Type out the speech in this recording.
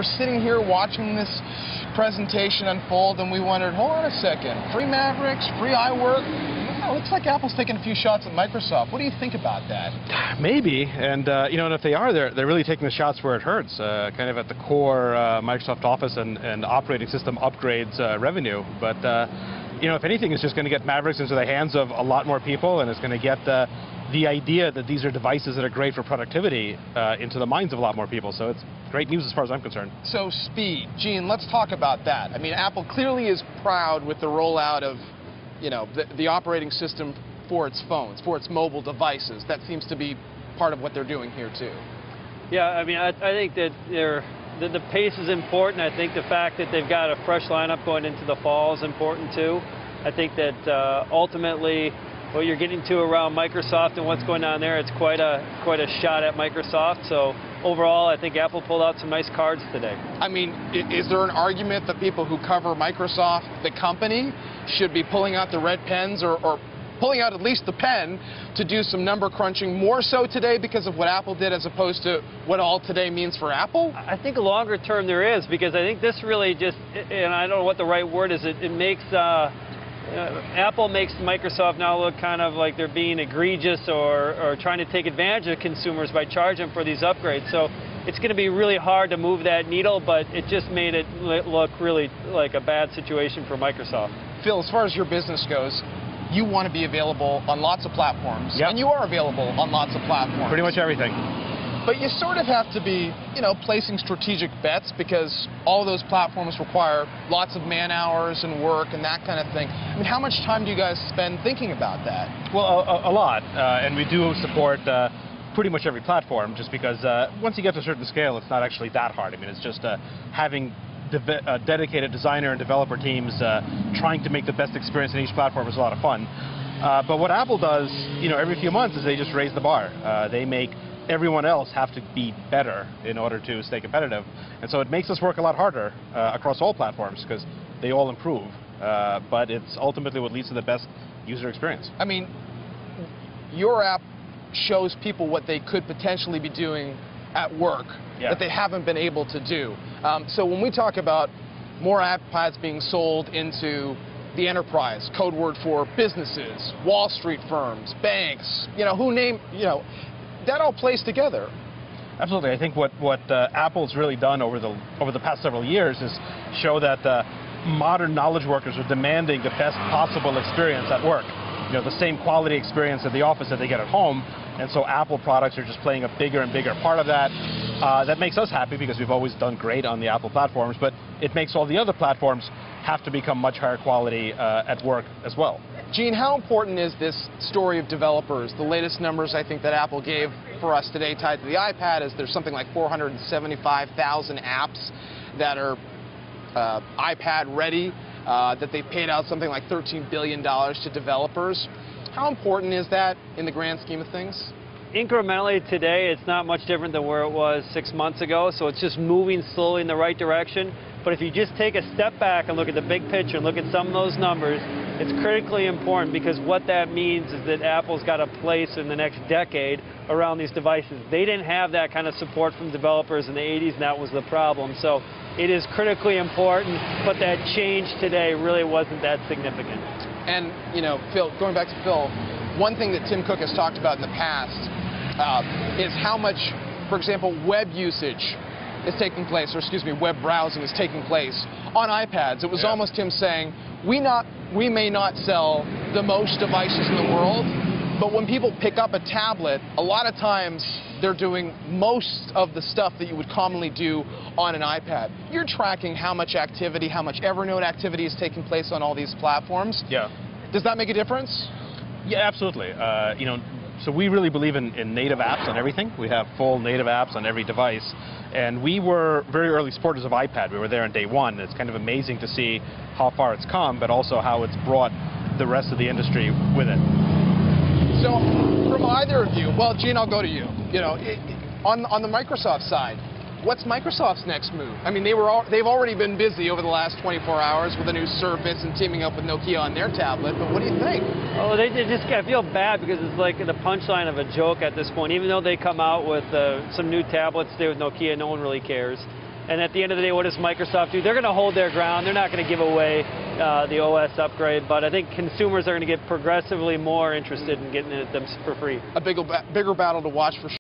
were sitting here watching this presentation unfold, and we wondered, hold on a second, free Mavericks, free iWork. It looks like Apple's taking a few shots at Microsoft. What do you think about that? Maybe, and you know, and if they are, they're really taking the shots where it hurts, kind of at the core Microsoft Office and operating system upgrades revenue. But you know, if anything, it's just going to get Mavericks into the hands of a lot more people, and it's going to get the idea that these are devices that are great for productivity into the minds of a lot more people. So it's great news as far as I'm concerned. So speed, Gene, let's talk about that. I mean, Apple clearly is proud with the rollout of, you know, the operating system for its phones, for its mobile devices. That seems to be part of what they're doing here too. Yeah, I mean, I think that the pace is important. I think the fact that they've got a fresh lineup going into the fall is important too. I think that ultimately what you're getting to around Microsoft and what's going on there, it's quite a shot at Microsoft. So overall, I think Apple pulled out some nice cards today. I mean, is there an argument that people who cover Microsoft, the company, should be pulling out the red pens or pulling out at least the pen to do some number crunching more so today because of what Apple did as opposed to what all today means for Apple? I think longer term there is, because I think this really just, and I don't know what the right word is, it makes Apple makes Microsoft now look kind of like they're being egregious or trying to take advantage of consumers by charging for these upgrades. So it's going to be really hard to move that needle, but it just made it look really like a bad situation for Microsoft. Phil, as far as your business goes, you want to be available on lots of platforms, yep. And you are available on lots of platforms. Pretty much everything. But you sort of have to be, you know, placing strategic bets because all of those platforms require lots of man hours and work and that kind of thing. I mean, how much time do you guys spend thinking about that? Well, a lot, and we do support pretty much every platform just because once you get to a certain scale, it's not actually that hard. I mean, it's just having dedicated designer and developer teams trying to make the best experience in each platform is a lot of fun. But what Apple does, you know, every few months is they just raise the bar. They make everyone else have to be better in order to stay competitive. And so it makes us work a lot harder across all platforms because they all improve. But it's ultimately what leads to the best user experience. I mean, your app shows people what they could potentially be doing at work that they haven't been able to do. So when we talk about more iPads being sold into the enterprise, code word for businesses, Wall Street firms, banks, you know, that all plays together. Absolutely. I think what Apple's really done over the past several years is show that modern knowledge workers are demanding the best possible experience at work. You know, the same quality experience at the office that they get at home. And so Apple products are just playing a bigger and bigger part of that. That makes us happy because we've always done great on the Apple platforms, but it makes all the other platforms have to become much higher quality at work as well. Gene, how important is this story of developers? The latest numbers I think that Apple gave for us today tied to the iPad is there's something like 475,000 apps that are iPad ready, that they paid out something like $13 billion to developers. How important is that in the grand scheme of things? Incrementally today, it's not much different than where it was 6 months ago, so it's just moving slowly in the right direction. But if you just take a step back and look at the big picture and look at some of those numbers, it's critically important because what that means is that Apple's got a place in the next decade around these devices. They didn't have that kind of support from developers in the 80s, and that was the problem. So it is critically important, but that change today really wasn't that significant. And, you know, Phil, going back to Phil, one thing that Tim Cook has talked about in the past is how much, for example, web usage is taking place, or excuse me, web browsing is taking place on iPads. It was almost him saying, we may not sell the most devices in the world, but when people pick up a tablet, a lot of times they're doing most of the stuff that you would commonly do on an iPad. You're tracking how much activity, how much Evernote activity is taking place on all these platforms. Yeah. Does that make a difference? Yeah, absolutely. You know, so we really believe in native apps on everything. We have full native apps on every device. And we were very early supporters of iPad. We were there on day one. It's kind of amazing to see how far it's come, but also how it's brought the rest of the industry with it. So from either of you, well, Gene, I'll go to you. You know, on the Microsoft side, what's Microsoft's next move? I mean, they've already been busy over the last 24 hours with a new Surface and teaming up with Nokia on their tablet, but what do you think? Oh, they just, I feel bad because it's like the punchline of a joke at this point. Even though they come out with some new tablets today with Nokia, no one really cares. And at the end of the day, what does Microsoft do? They're going to hold their ground. They're not going to give away the OS upgrade, but I think consumers are going to get progressively more interested in getting them for free. A bigger battle to watch for sure.